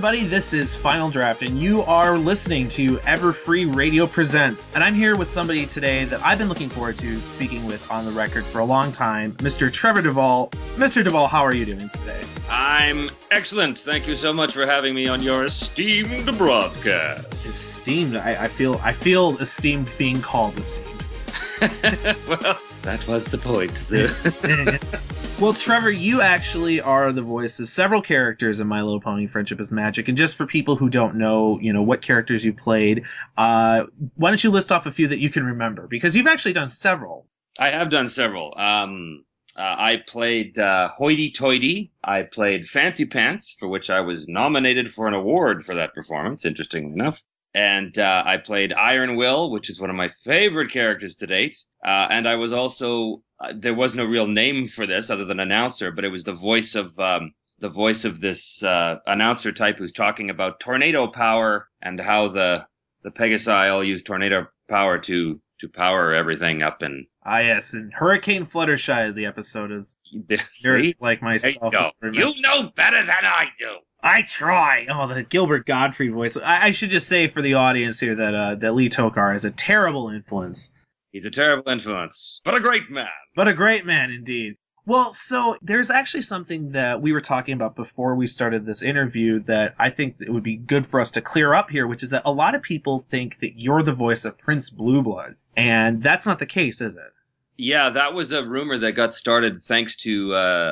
everybody. This is Final Draft, and you are listening to Everfree Radio Presents. And I'm here with somebody today that I've been looking forward to speaking with on the record for a long time, Mr. Trevor Devall. Mr. Devall, how are you doing today? I'm excellent. Thank you so much for having me on your esteemed broadcast. Esteemed? I feel esteemed being called esteemed. Well, that was the point. Well, Trevor, you actually are the voice of several characters in My Little Pony: Friendship is Magic. And just for people who don't know, what characters you played, why don't you list off a few that you can remember? Because you've actually done several. I have done several. I played Hoity Toity. I played Fancy Pants, for which I was nominated for an award for that performance, interestingly enough. And I played Iron Will, which is one of my favorite characters to date. And I was also... there was no real name for this other than announcer, but it was the voice of this announcer type who's talking about tornado power and how the Pegasi all use tornado power to power everything up. And yes, and Hurricane Fluttershy, as the episode is. See? Like myself. You know better than I do. I try. Oh, the Gilbert Gottfried voice. I should just say for the audience here that Lee Tokar is a terrible influence. He's a terrible influence, but a great man. But a great man, indeed. Well, so there's actually something that we were talking about before we started this interview that I think it would be good for us to clear up here, which is that a lot of people think that you're the voice of Prince Blueblood, and that's not the case, is it? Yeah, that was a rumor that got started thanks to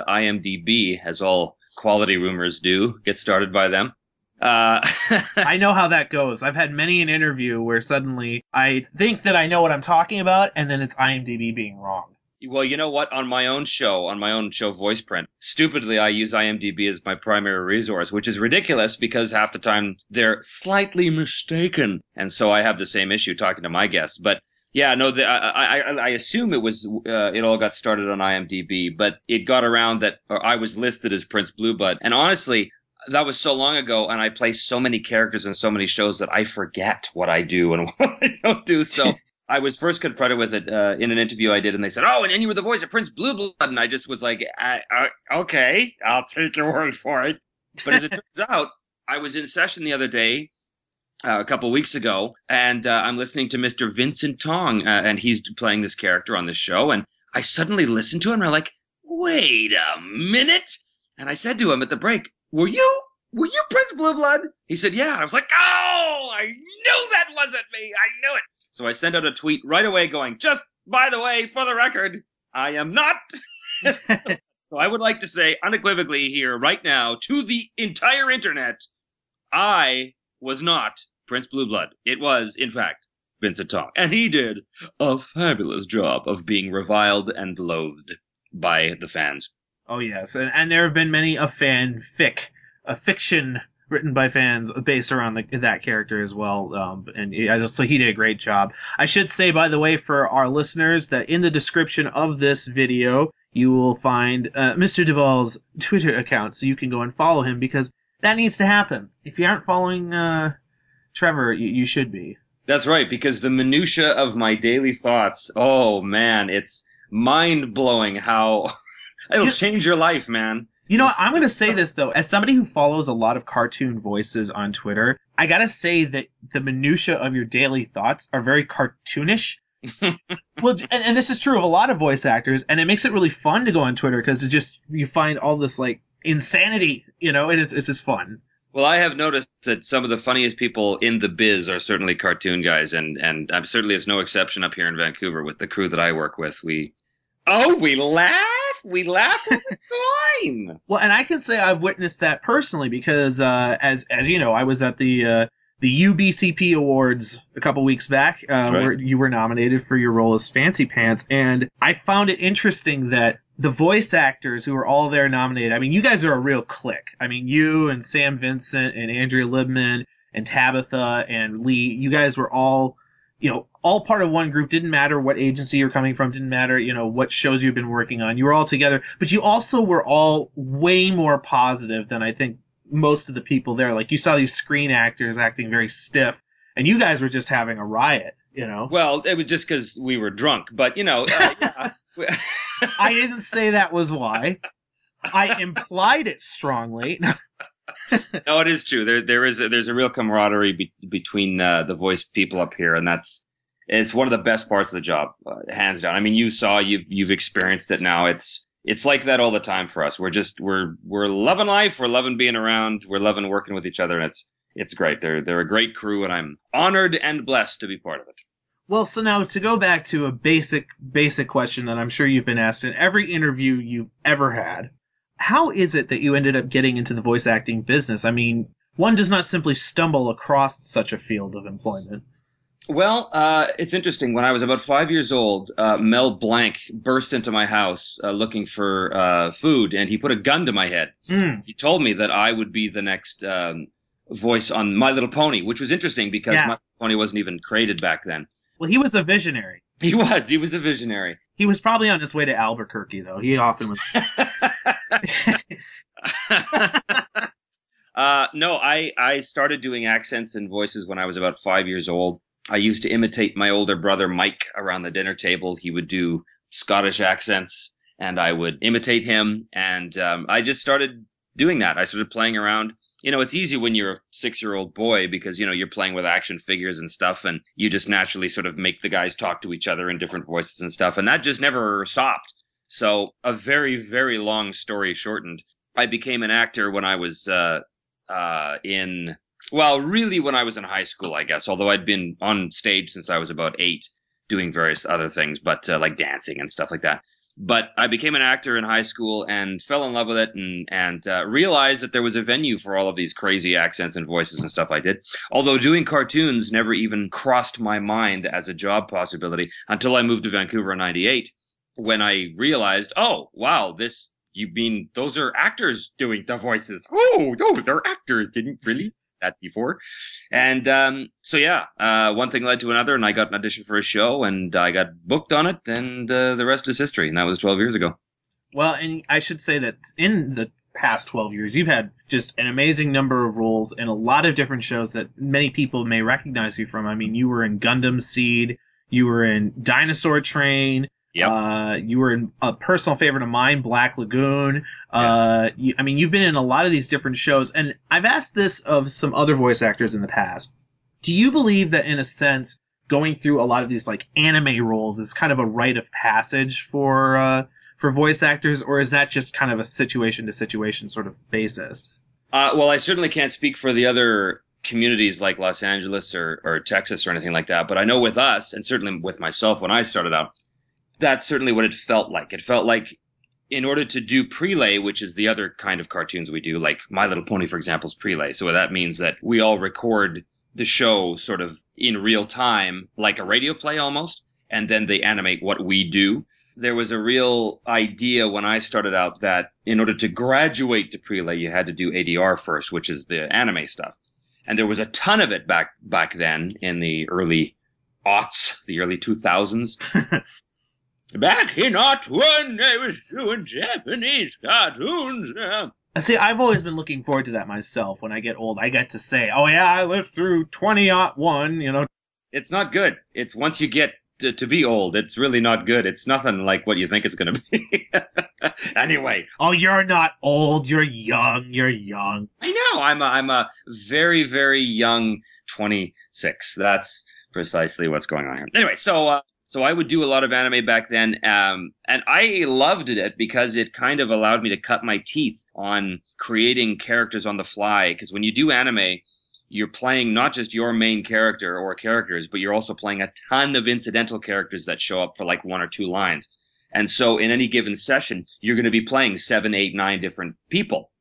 IMDb, as all quality rumors do, get started by them. I know how that goes. I've had many an interview where suddenly I think that I know what I'm talking about, and then it's IMDb being wrong. Well, you know what? On my own show, Voice Print, stupidly I use IMDb as my primary resource, which is ridiculous because half the time they're slightly mistaken. And so I have the same issue talking to my guests. But yeah, no, I assume it all got started on IMDb, but it got around that I was listed as Prince Blueblood. And honestly, that was so long ago, and I play so many characters in so many shows that I forget what I do and what I don't do. So I was first confronted with it in an interview I did, and they said, "Oh, and you were the voice of Prince Blueblood," and I just was like, "Okay, I'll take your word for it." But as it turns out, I was in session the other day, a couple weeks ago, and I'm listening to Mr. Vincent Tong, and he's playing this character on this show, and I suddenly listened to him, and I'm like, "Wait a minute!" And I said to him at the break, Were you Prince Blueblood? He said, yeah. And I was like, oh, I knew that wasn't me. I knew it. So I sent out a tweet right away going, just by the way, for the record, I am not. So I would like to say unequivocally here right now to the entire internet, I was not Prince Blueblood. It was, in fact, Vincent Tong. And he did a fabulous job of being reviled and loathed by the fans. Oh, yes. And there have been many a fiction written by fans based around that character as well. So he did a great job. I should say, by the way, for our listeners, that in the description of this video, you will find Mr. Devall's Twitter account, so you can go and follow him, because that needs to happen. If you aren't following Trevor, you should be. That's right, because the minutia of my daily thoughts, oh, man, it's mind-blowing how... It'll change your life, man. You know, I'm going to say this, though. As somebody who follows a lot of cartoon voices on Twitter, I got to say that the minutia of your daily thoughts are very cartoonish. Well, and this is true of a lot of voice actors, and it makes it really fun to go on Twitter because you find all this, like, insanity, and it's just fun. Well, I have noticed that some of the funniest people in the biz are certainly cartoon guys, and I'm certainly it's no exception up here in Vancouver with the crew that I work with. We laugh. We laugh all the time. Well, and I can say I've witnessed that personally because, as you know, I was at the UBCP Awards a couple weeks back, where you were nominated for your role as Fancy Pants, and I found it interesting that the voice actors who were all there nominated, I mean, you guys are a real clique. I mean, you and Sam Vincent and Andrea Libman and Tabitha and Lee, you guys were all part of one group. Didn't matter what agency you're coming from, didn't matter, what shows you've been working on. You were all together, but you also were all way more positive than I think most of the people there. Like, you saw these screen actors acting very stiff, and you guys were just having a riot, Well, it was just because we were drunk, but, yeah. I didn't say that was why. I implied it strongly. No, it is true. There's a real camaraderie between the voice people up here, and it's one of the best parts of the job, hands down. I mean, you've experienced it now. It's like that all the time for us. We're loving life. We're loving being around. We're loving working with each other, and it's great. They're a great crew, and I'm honored and blessed to be part of it. Well, so now to go back to a basic question that I'm sure you've been asked in every interview you've ever had. How is it that you ended up getting into the voice acting business? I mean, one does not simply stumble across such a field of employment. Well, it's interesting. When I was about 5 years old, Mel Blanc burst into my house looking for food, and he put a gun to my head. He told me that I would be the next voice on My Little Pony, which was interesting because My Little Pony wasn't even created back then. Well, he was a visionary. He was a visionary. He was probably on his way to Albuquerque, though. He often was. No, I started doing accents and voices when I was about 5 years old. I used to imitate my older brother Mike around the dinner table. He would do Scottish accents, and I would imitate him. And I just started doing that. I started playing around. You know, it's easy when you're a 6-year-old boy because, you know, you're playing with action figures and stuff, and you just naturally sort of make the guys talk to each other in different voices and stuff. And that just never stopped. So a very, very long story shortened, I became an actor when I was really when I was in high school, I guess, although I'd been on stage since I was about 8 doing various other things, but like dancing and stuff like that. But I became an actor in high school and fell in love with it and realized that there was a venue for all of these crazy accents and voices and stuff I did. Although doing cartoons never even crossed my mind as a job possibility until I moved to Vancouver in 98, when I realized, oh, wow, you mean those are actors doing the voices. Oh, no, they're actors. Didn't really that before. And one thing led to another, and I got an audition for a show, and I got booked on it, and the rest is history. And that was 12 years ago. Well, and I should say that in the past 12 years, you've had just an amazing number of roles in a lot of different shows that many people may recognize you from. I mean, you were in Gundam Seed, you were in Dinosaur Train, you were in a personal favorite of mine, Black Lagoon. You've been in a lot of these different shows, and I've asked this of some other voice actors in the past. Do you believe that, in a sense, going through a lot of these like anime roles is kind of a rite of passage for voice actors, or is that just kind of a situation to situation sort of basis? Well, I certainly can't speak for the other communities like Los Angeles or Texas or anything like that, but I know with us, and certainly with myself when I started out, that's certainly what it felt like. It felt like in order to do prelay, which is the other kind of cartoons we do, like My Little Pony, for example, is prelay. So that means that we all record the show sort of in real time, like a radio play almost, and then they animate what we do. There was a real idea when I started out that in order to graduate to prelay, you had to do ADR first, which is the anime stuff. And there was a ton of it back then in the early aughts, the early 2000s. Back in aught when I was doing Japanese cartoons. See, I've always been looking forward to that myself. When I get old, I get to say, oh yeah, I lived through 2001, you know. It's not good. It's once you get to be old, it's really not good. It's nothing like what you think it's going to be. Anyway. Oh, you're not old. You're young. You're young. I know. I'm a very, very young 26. That's precisely what's going on here. Anyway, so I would do a lot of anime back then, and I loved it because it kind of allowed me to cut my teeth on creating characters on the fly. Because when you do anime, you're playing not just your main character or characters, but you're also playing a ton of incidental characters that show up for like 1 or 2 lines. And so in any given session, you're going to be playing 7, 8, 9 different people.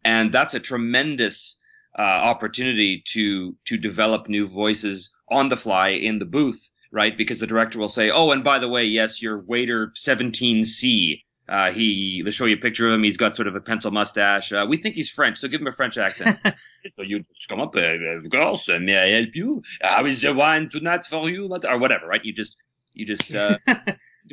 And that's a tremendous opportunity to develop new voices on the fly in the booth. Right, because the director will say, "Oh, and by the way, yes, your waiter 17C. Let's show you a picture of him. He's got sort of a pencil mustache. We think he's French, so give him a French accent." So you just come up, of course, may I help you? How is the wine tonight for you, or whatever, right? You just do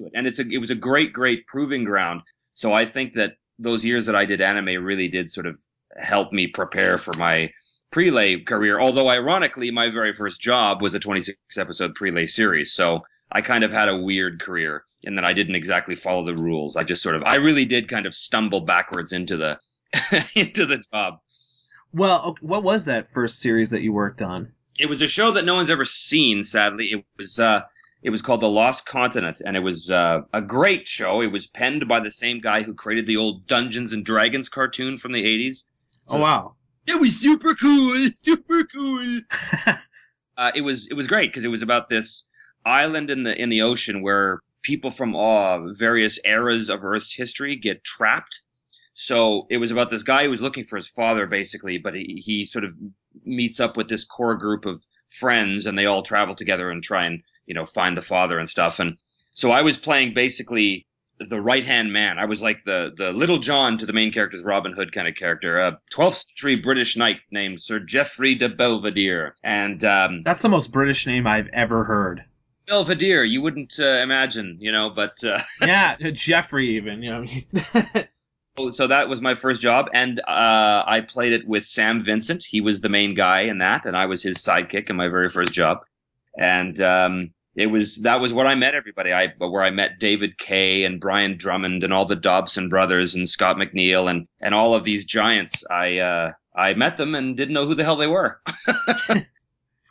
it, and it was a great proving ground. So I think that those years that I did anime really did sort of help me prepare for my prelay career, although ironically my very first job was a 26-episode prelay series, so I kind of had a weird career in that I didn't exactly follow the rules. I really did kind of stumble backwards into the into the job. Well, what was that first series that you worked on? It was a show that no one's ever seen, sadly. It was called The Lost Continent, and it was a great show. It was penned by the same guy who created the old Dungeons and Dragons cartoon from the 80s. So, oh, wow. It was super cool, super cool. It was great because it was about this island in the ocean where people from various eras of Earth's history get trapped. So it was about this guy who was looking for his father, basically, but he sort of meets up with this core group of friends, and they all travel together and try and, find the father and stuff. And so I was playing basically the right-hand man. I was like the Little John to the main character's Robin Hood kind of character, a 12th century British knight named Sir Geoffrey de Belvedere. And that's the most British name I've ever heard. Belvedere, you wouldn't imagine, but... yeah, Geoffrey even, So that was my first job, and I played it with Sam Vincent. He was the main guy in that, and I was his sidekick in my very first job. And that was where I met everybody. Where I met David Kay and Brian Drummond and all the Dobson brothers and Scott McNeil and all of these giants. I met them and didn't know who the hell they were.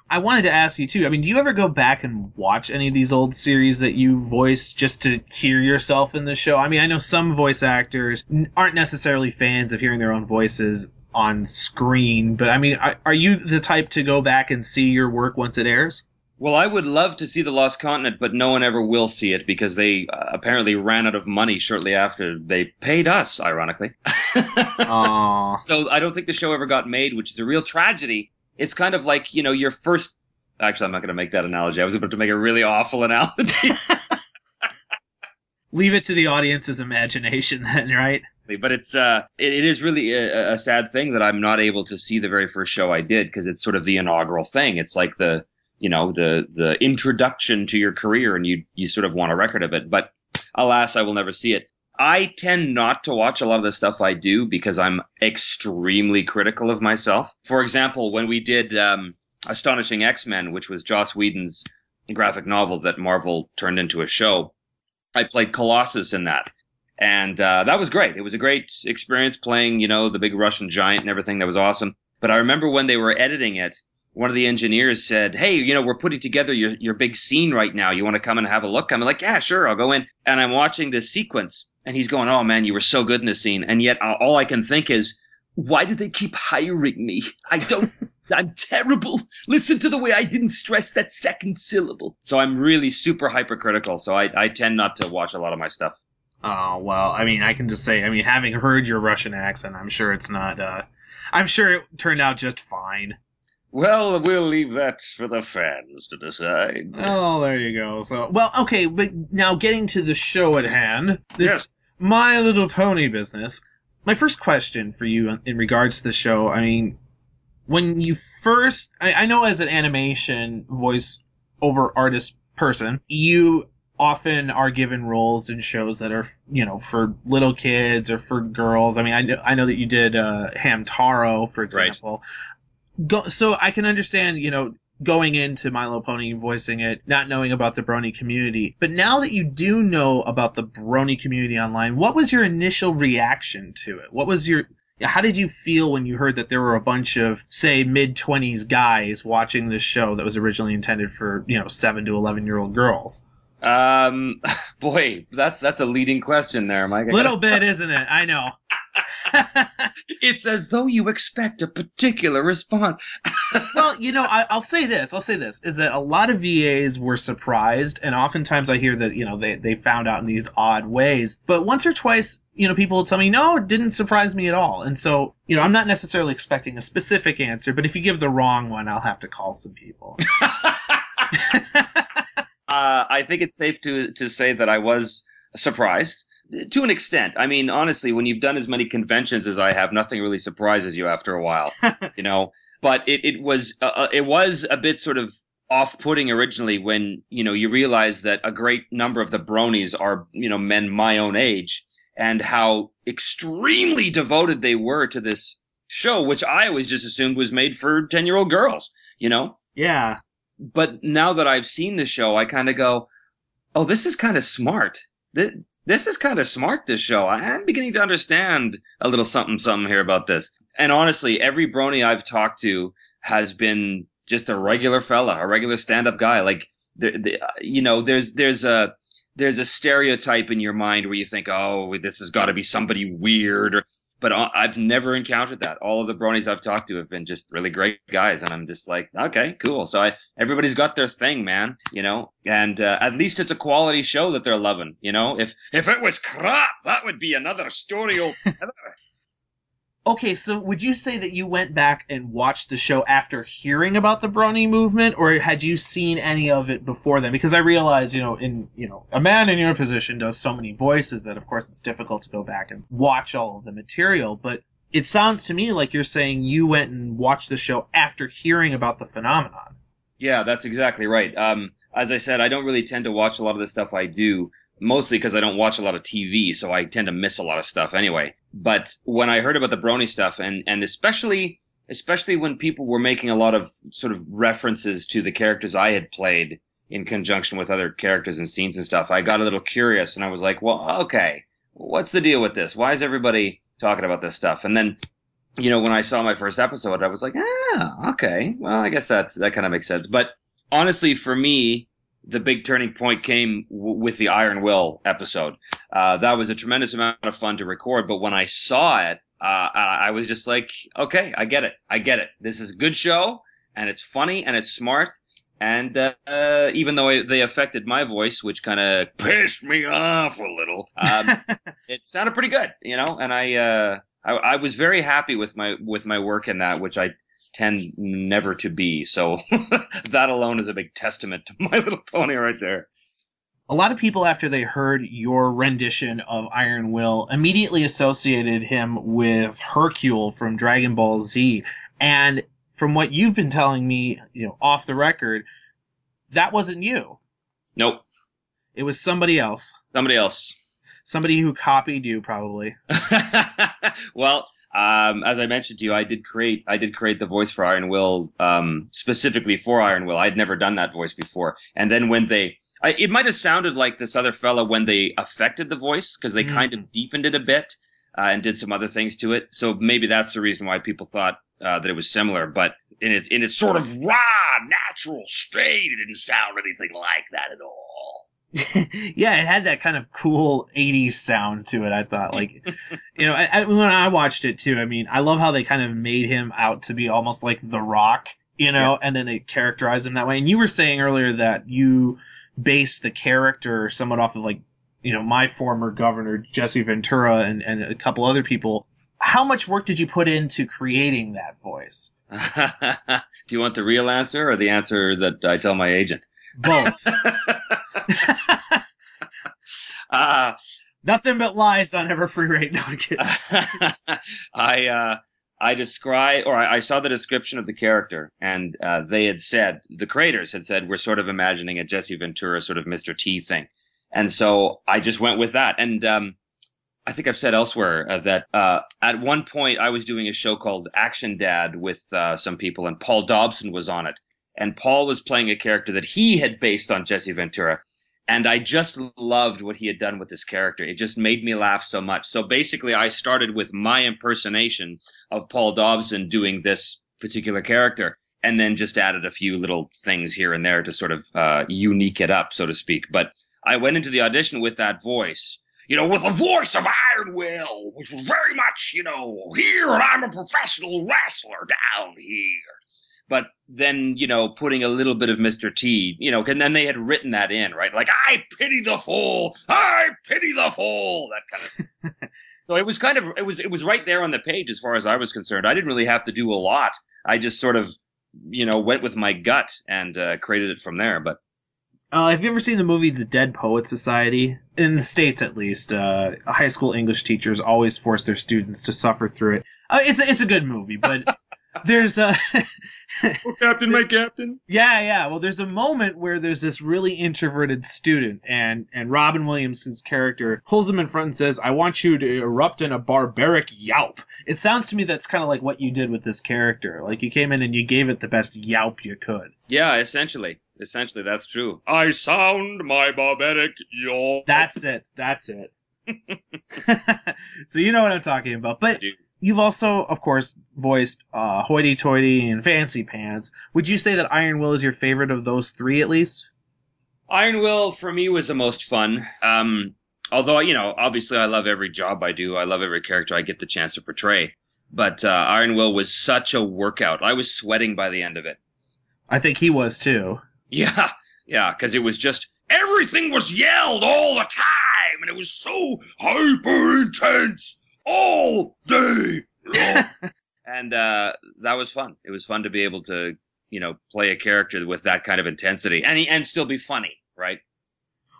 I wanted to ask you, too, I mean, do you ever go back and watch any of these old series that you voiced just to hear yourself in the show? I mean, I know some voice actors aren't necessarily fans of hearing their own voices on screen, but I mean, are you the type to go back and see your work once it airs? Well, I would love to see The Lost Continent, but no one ever will see it because they apparently ran out of money shortly after they paid us, ironically. Aww. So I don't think the show ever got made, which is a real tragedy. It's kind of like, your first... Actually, I'm not going to make that analogy. I was about to make a really awful analogy. Leave it to the audience's imagination then, right? But it is really a sad thing that I'm not able to see the very first show I did because it's sort of the inaugural thing. It's like the introduction to your career, and you sort of want a record of it. But alas, I will never see it. I tend not to watch a lot of the stuff I do because I'm extremely critical of myself. For example, when we did Astonishing X-Men, which was Joss Whedon's graphic novel that Marvel turned into a show, I played Colossus in that. And that was great. It was a great experience playing, the big Russian giant and everything. That was awesome. But I remember when they were editing it, one of the engineers said, hey, we're putting together your big scene right now. You want to come and have a look? I'm like, yeah, sure, I'll go in. And I'm watching this sequence. And he's going, oh, man, you were so good in this scene. And yet all I can think is, why did they keep hiring me? I'm terrible. Listen to the way I didn't stress that second syllable. So I'm really super hypercritical. So I tend not to watch a lot of my stuff. Oh, well, I mean, I can just say, having heard your Russian accent, I'm sure it's not, I'm sure it turned out just fine. Well, we'll leave that for the fans to decide. Oh, there you go. So, well, okay, but now getting to the show at hand, this My Little Pony business. My first question for you in regards to the show, I mean, when you first, I know as an animation voice over artist person, you often are given roles in shows that are, for little kids or for girls. I mean, I know that you did Hamtaro, for example. Right. So I can understand, going into My Little Pony, voicing it, not knowing about the Brony community. But now that you do know about the Brony community online, what was your initial reaction to it? How did you feel when you heard that there were a bunch of, say, mid-20s guys watching this show that was originally intended for, 7 to 11-year-old girls? Boy, that's a leading question there, Mike. Little bit, isn't it? I know. It's as though you expect a particular response. Well, I'll say this, is that a lot of VAs were surprised, and oftentimes I hear that, they found out in these odd ways. But once or twice, people will tell me, no, it didn't surprise me at all. And so, I'm not necessarily expecting a specific answer, but if you give the wrong one, I'll have to call some people. I think it's safe to say that I was surprised. To an extent. I mean, honestly, when you've done as many conventions as I have, nothing really surprises you after a while, But it was a bit sort of off-putting originally when, you realize that a great number of the Bronies are, men my own age, and how extremely devoted they were to this show, which I always just assumed was made for 10-year-old girls, Yeah. But now that I've seen the show, I kind of go, oh, this is kind of smart. This is kind of smart, this show. I'm beginning to understand a little something here about this. And honestly, every brony I've talked to has been just a regular fella, a regular stand-up guy. Like, there's a stereotype in your mind where you think, oh, this has got to be somebody weird. But I've never encountered that. All of the bronies I've talked to have been just really great guys, and I'm just like, okay, cool. So everybody's got their thing, man, and at least it's a quality show that they're loving, If it was crap, that would be another story altogether. Okay, so would you say that you went back and watched the show after hearing about the Brony movement, or had you seen any of it before then? Because I realize, a man in your position does so many voices that, of course, it's difficult to go back and watch all of the material. But it sounds to me like you're saying you went and watched the show after hearing about the phenomenon. Yeah, that's exactly right. As I said, I don't really tend to watch a lot of the stuff I do. Mostly because I don't watch a lot of TV, so I tend to miss a lot of stuff anyway. But when I heard about the Brony stuff, and especially when people were making a lot of sort of references to the characters I had played in conjunction with other characters and scenes and stuff, I got a little curious, and I was like, well, okay, what's the deal with this? Why is everybody talking about this stuff? And then, when I saw my first episode, I was like, okay, well, I guess that kind of makes sense. But honestly, for me, the big turning point came with the Iron Will episode. That was a tremendous amount of fun to record, but when I saw it, I was just like, okay, I get it. This is a good show, and it's funny, and it's smart, and even though they affected my voice, which kind of pissed me off a little, it sounded pretty good, and I was very happy with my work in that, which I tend never to be. So that alone is a big testament to My Little Pony right there. A lot of people, after they heard your rendition of Iron Will, immediately associated him with Hercule from Dragon Ball Z. And from what you've been telling me, off the record, that wasn't you. Nope. It was somebody else. Somebody who copied you, probably. Well, as I mentioned to you, I did create the voice for Iron Will, specifically for Iron Will. I'd never done that voice before. And then when it might have sounded like this other fella when they affected the voice, because they kind of deepened it a bit, and did some other things to it. So maybe that's the reason why people thought, that it was similar. But in its sort of raw, natural state, it didn't sound anything like that at all. Yeah, it had that kind of cool 80s sound to it, I thought. Like, when I watched it too, I mean, I love how they kind of made him out to be almost like The Rock, Yeah. and then they characterized him that way. And you were saying earlier that you based the character somewhat off of, like, my former governor, Jesse Ventura, and a couple other people. How much work did you put into creating that voice? Do you want the real answer or the answer that I tell my agent? Both. Nothing but lies on Everfree right now. I saw the description of the character, and the creators had said, we're sort of imagining a Jesse Ventura sort of Mr. T thing. And so I just went with that. And I think I've said elsewhere that at one point I was doing a show called Action Dad with some people, and Paul Dobson was on it. And Paul was playing a character that he had based on Jesse Ventura. And I just loved what he had done with this character. It just made me laugh so much. So basically, I started with my impersonation of Paul Dobson doing this particular character, and then just added a few little things here and there to sort of unique it up, so to speak. But I went into the audition with that voice, with the voice of Iron Will, which was very much, here, and I'm a professional wrestler down here. But then, putting a little bit of Mr. T, and then they had written that in, right? Like, I pity the fool, that kind of stuff. So it was it was right there on the page as far as I was concerned. I didn't really have to do a lot. I just sort of, went with my gut and created it from there. But have you ever seen the movie The Dead Poets Society? In the States, at least, high school English teachers always force their students to suffer through it. It's a good movie, but there's Oh, Captain, my Captain. Yeah. Well, there's a moment where there's this really introverted student, and Robin Williams' character pulls him in front and says, "I want you to erupt in a barbaric yelp." It sounds to me that's kind of like what you did with this character. Like, you came in and you gave it the best yelp you could. Yeah, essentially. Essentially, that's true. I sound my barbaric yelp. That's it. So you know what I'm talking about. But you've also, of course, voiced Hoity-Toity and Fancy Pants. Would you say that Iron Will is your favorite of those three, at least? Iron Will, for me, was the most fun. Although, obviously I love every job I do. I love every character I get the chance to portray. But Iron Will was such a workout. I was sweating by the end of it. I think he was, too. Yeah, because it was just, everything was yelled all the time, and it was so hyper-intense all day long. And that was fun. It was fun to be able to, play a character with that kind of intensity and still be funny, right?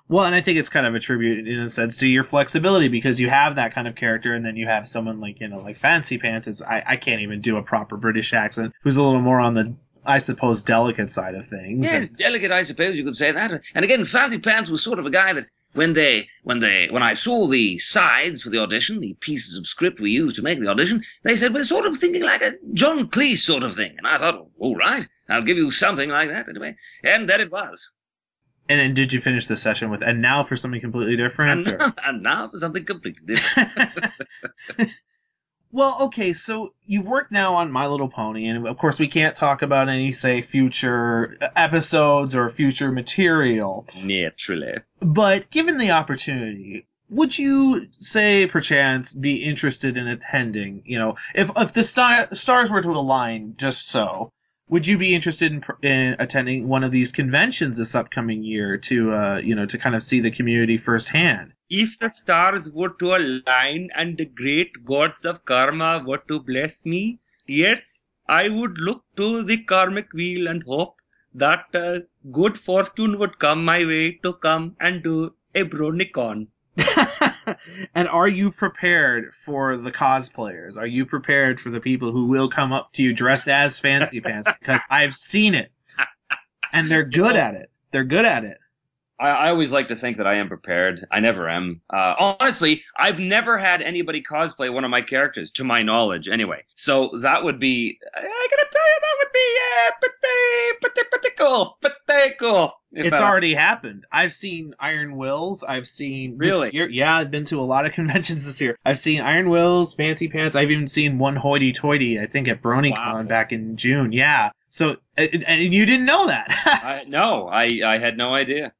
Well, and I think it's kind of a tribute, in a sense, to your flexibility, because you have that kind of character, and then you have someone like, like Fancy Pants. I can't even do a proper British accent, who's a little more on the, I suppose, delicate side of things. Yes, delicate, I suppose you could say that. And again, Fancy Pants was sort of a guy that when I saw the sides for the audition, the pieces of script we used to make the audition, they said, we're sort of thinking like a John Cleese sort of thing. And I thought, all right, I'll give you something like that anyway. And that it was. And then did you finish the session with, and now for something completely different? And now for something completely different. Well, okay, so you've worked now on My Little Pony, and of course we can't talk about any, say, future episodes or future material. Naturally. But given the opportunity, would you, say, perchance, be interested in attending, if the stars were to align just so, would you be interested in attending one of these conventions this upcoming year to kind of see the community firsthand? If the stars were to align and the great gods of karma were to bless me, yes, I would look to the karmic wheel and hope that good fortune would come my way to come and do a BronyCon. And are you prepared for the cosplayers? Are you prepared for the people who will come up to you dressed as Fancy Pants? Because I've seen it. And they're good at it. They're good at it. I always like to think that I am prepared. I never am. Honestly, I've never had anybody cosplay one of my characters, to my knowledge, anyway. So that would be, I gotta tell you, that would be pretty cool. Pretty cool. It's already happened. I've seen Iron Wills. I've seen Really? This year. Yeah, I've been to a lot of conventions this year. I've seen Iron Wills, Fancy Pants. I've even seen one Hoity-Toity, I think, at BronyCon back in June. Yeah. So, and you didn't know that? No, I had no idea.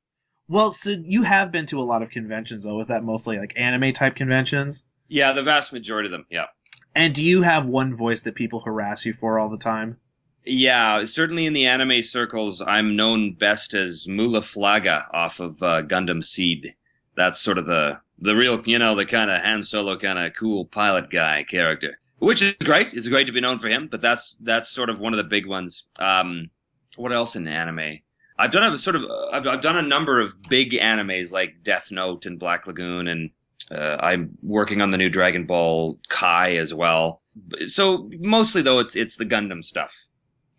Well, so you have been to a lot of conventions, though. Is that mostly like anime-type conventions? Yeah, the vast majority of them, yeah. And do you have one voice that people harass you for all the time? Yeah, certainly in the anime circles, I'm known best as Mula Flaga off of Gundam Seed. That's sort of the real, the kind of Han Solo kind of cool pilot guy character. Which is great. It's great to be known for him, but that's sort of one of the big ones. What else in anime? I've done a number of big animes like Death Note and Black Lagoon, and I'm working on the new Dragon Ball Kai as well. So mostly though, it's the Gundam stuff.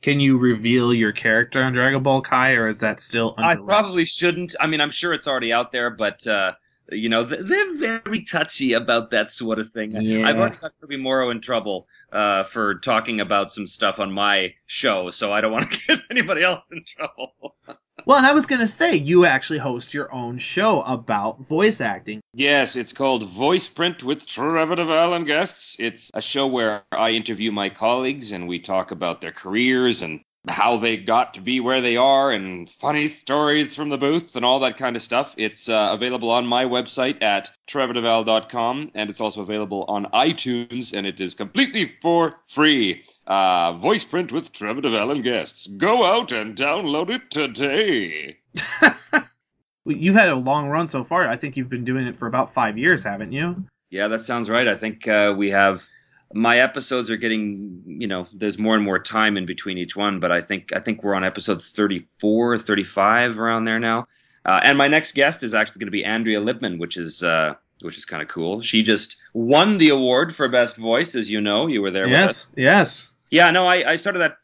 Can you reveal your character on Dragon Ball Kai, or is that still under wraps? I probably shouldn't. I mean, I'm sure it's already out there, but they're very touchy about that sort of thing. Yeah. I've already got Kirby Morrow in trouble for talking about some stuff on my show, so I don't want to get anybody else in trouble. Well, and I was going to say, you actually host your own show about voice acting. Yes, it's called Voice Print with Trevor Devall and guests. It's a show where I interview my colleagues and we talk about their careers and how they got to be where they are and funny stories from the booth and all that kind of stuff. It's available on my website at trevordevall.com, and it's also available on iTunes, and it is completely for free. Voice Print with Trevor Devall and guests. Go out and download it today. You've had a long run so far. I think you've been doing it for about 5 years, haven't you? Yeah, that sounds right. I think we have... My episodes are getting, there's more and more time in between each one, but I think we're on episode 34, 35 around there now. And my next guest is actually going to be Andrea Libman, which is kind of cool. She just won the award for Best Voice, as you know. You were there with us. Yes. Yeah, no, I started that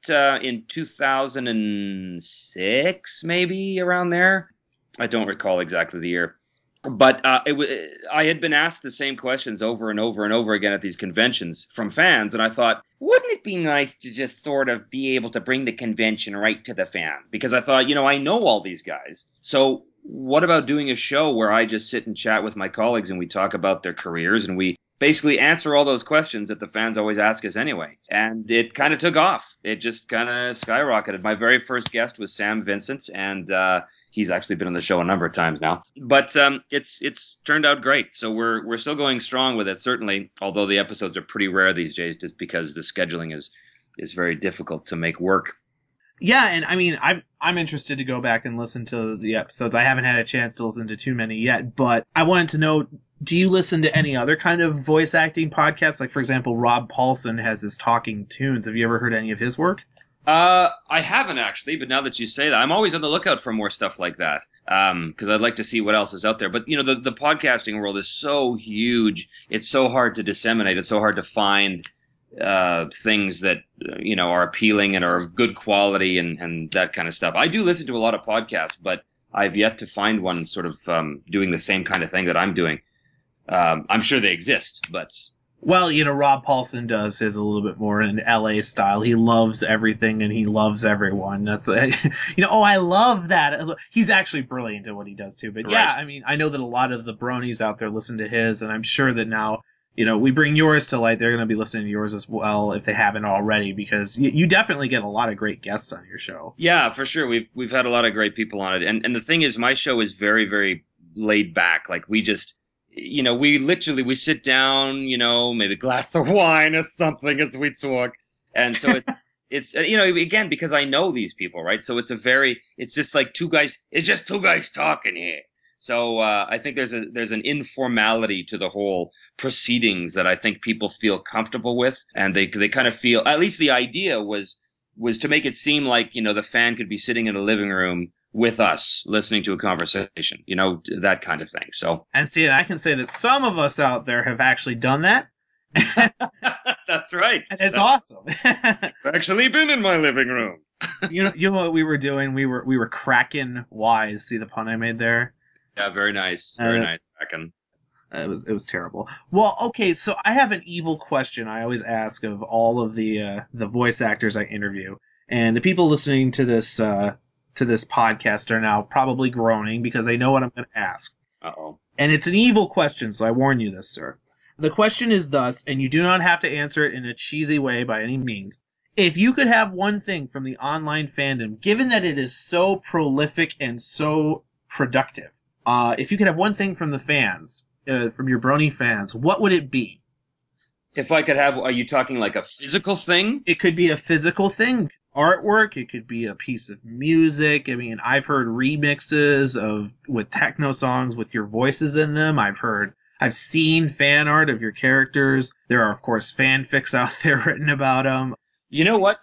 in 2006, maybe around there. I don't recall exactly the year. But I had been asked the same questions over and over and over again at these conventions from fans, and I thought, wouldn't it be nice to just sort of be able to bring the convention right to the fan? Because I thought, I know all these guys. So what about doing a show where I just sit and chat with my colleagues and we talk about their careers and we basically answer all those questions that the fans always ask us anyway? And it kind of took off. It just kind of skyrocketed. My very first guest was Sam Vincent, and he's actually been on the show a number of times now, but it's turned out great. So we're still going strong with it, certainly. Although the episodes are pretty rare these days, just because the scheduling is very difficult to make work. Yeah, and I mean, I'm interested to go back and listen to the episodes. I haven't had a chance to listen to too many yet, but I wanted to know, do you listen to any other kind of voice acting podcasts? Like, for example, Rob Paulson has his Talking Tunes. Have you ever heard any of his work? I haven't actually, but now that you say that, I'm always on the lookout for more stuff like that. Because I'd like to see what else is out there. But the podcasting world is so huge. It's so hard to disseminate. It's so hard to find things that are appealing and are of good quality and that kind of stuff. I do listen to a lot of podcasts, but I've yet to find one sort of doing the same kind of thing that I'm doing. I'm sure they exist, but. Well, Rob Paulson does his a little bit more in LA style. He loves everything and he loves everyone. That's, I love that. He's actually brilliant at what he does too. But right. Yeah, I mean, I know that a lot of the bronies out there listen to his, and I'm sure that now, we bring yours to light. They're going to be listening to yours as well if they haven't already, because you definitely get a lot of great guests on your show. Yeah, for sure. We've had a lot of great people on it. And the thing is, my show is very, very laid back. Like, we just, we sit down, maybe a glass of wine or something as we talk. And so it's again, because I know these people, right? So it's just like two guys talking here. So I think there's an informality to the whole proceedings that I think people feel comfortable with, and they kind of feel, at least the idea was to make it seem like, the fan could be sitting in a living room with us listening to a conversation, that kind of thing. So, and I can say that some of us out there have actually done that. That's right. And it's awesome. I've actually been in my living room. you know what we were doing? We were cracking wise. See the pun I made there? Yeah, very nice. Very nice. Cracking. It was terrible. Well, okay, so I have an evil question I always ask of all of the voice actors I interview, and the people listening to this podcast are now probably groaning because they know what I'm going to ask. Uh-oh. And it's an evil question, so I warn you this, sir. The question is thus, and you do not have to answer it in a cheesy way by any means. If you could have one thing from the online fandom, given that it is so prolific and so productive, if you could have one thing from the fans, from your Brony fans, what would it be? If I could have, are you talking like a physical thing? It could be a physical thing. Artwork, it could be a piece of music. I mean, I've heard remixes with techno songs with your voices in them. I've seen fan art of your characters. There are, of course, fanfics out there written about them. You know what?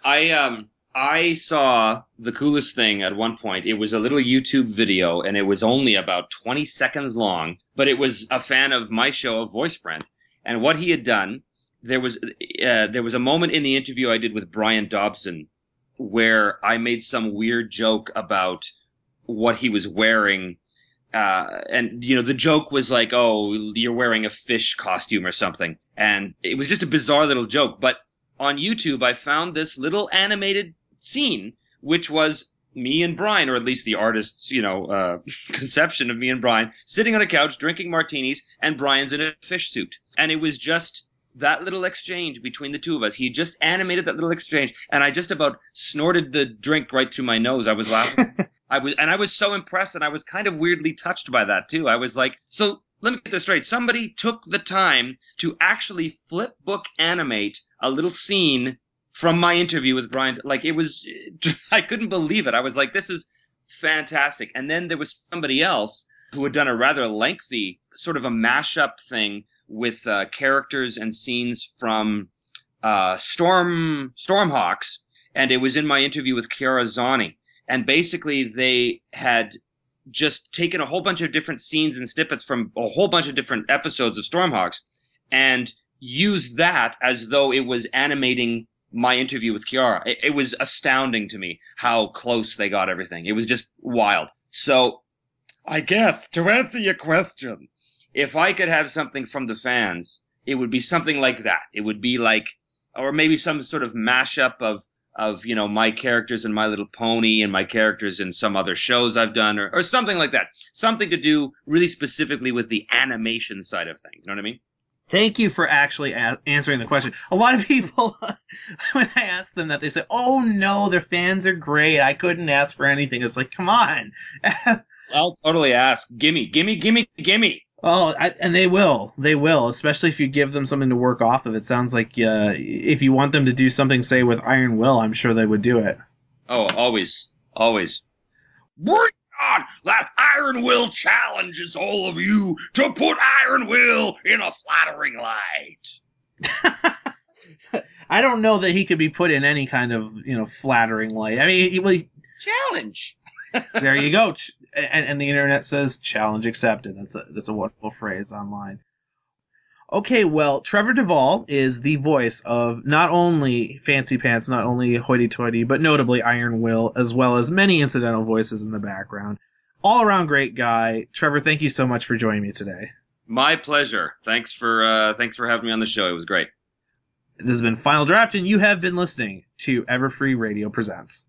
I saw the coolest thing at one point. It was a little YouTube video, and it was only about 20 seconds long, but it was a fan of my show, VoicePrint. And what he had done, there was a moment in the interview I did with Brian Dobson where I made some weird joke about what he was wearing. And, the joke was like, oh, you're wearing a fish costume or something. And it was just a bizarre little joke. But on YouTube, I found this little animated scene, which was me and Brian, or at least the artist's, conception of me and Brian, sitting on a couch drinking martinis, and Brian's in a fish suit. And it was just that little exchange between the two of us. He just animated that little exchange, and I just about snorted the drink right through my nose. I was laughing. I was so impressed, and I was kind of weirdly touched by that too. I was like, so let me get this straight. Somebody took the time to actually flip book animate a little scene from my interview with Brian. Like, it was, I couldn't believe it. I was like, this is fantastic. And then there was somebody else who had done a rather lengthy sort of a mashup thing with characters and scenes from Stormhawks, and it was in my interview with Chiara Zani. And basically, they had just taken a whole bunch of different scenes and snippets from a whole bunch of different episodes of Stormhawks and used that as though it was animating my interview with Kiara. It was astounding to me how close they got everything. It was just wild. So I guess to answer your question, if I could have something from the fans, it would be something like that. It would be like, or maybe some sort of mashup of, you know, my characters in My Little Pony and my characters in some other shows I've done, or something like that. Something to do really specifically with the animation side of things. You know what I mean? Thank you for actually answering the question. A lot of people, when I ask them that, they say, oh no, their fans are great. I couldn't ask for anything. It's like, come on. I'll totally ask. Gimme. Oh, and they will. They will, especially if you give them something to work off of. It sounds like if you want them to do something, say, with Iron Will, I'm sure they would do it. Oh, always. Bring on! That Iron Will challenges all of you to put Iron Will in a flattering light. I don't know that he could be put in any kind of, flattering light. I mean, challenge. There you go. And the internet says challenge accepted. That's a wonderful phrase online. Okay, well, Trevor Devall is the voice of not only Fancy Pants, not only Hoity Toity, but notably Iron Will, as well as many incidental voices in the background. All around great guy. Trevor, thank you so much for joining me today. My pleasure. Thanks for having me on the show. It was great. This has been Final Draft, and you have been listening to Everfree Radio Presents.